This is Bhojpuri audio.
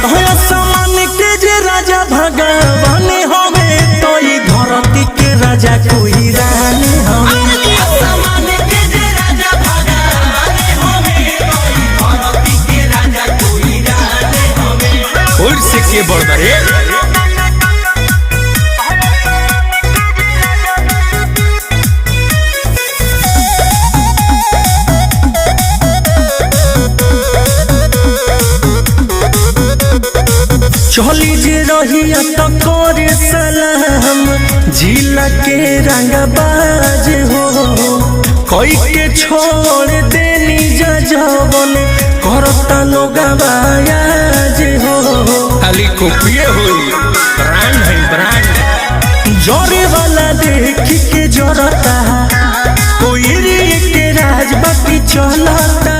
समान के जे राजा भगवान हमें तो ई धरती के राजा कोई रानी हमें। के बड़े चली जे रहिया तो करे सलाम जिला के रंगबाज हो कोई के छोड़ देनी जवन करता लोग बायाज हो खाली कॉपिए हुई ब्रांड है ब्रांड जोरे वाला देख के जोरता कोई रे के राज बाकी चलता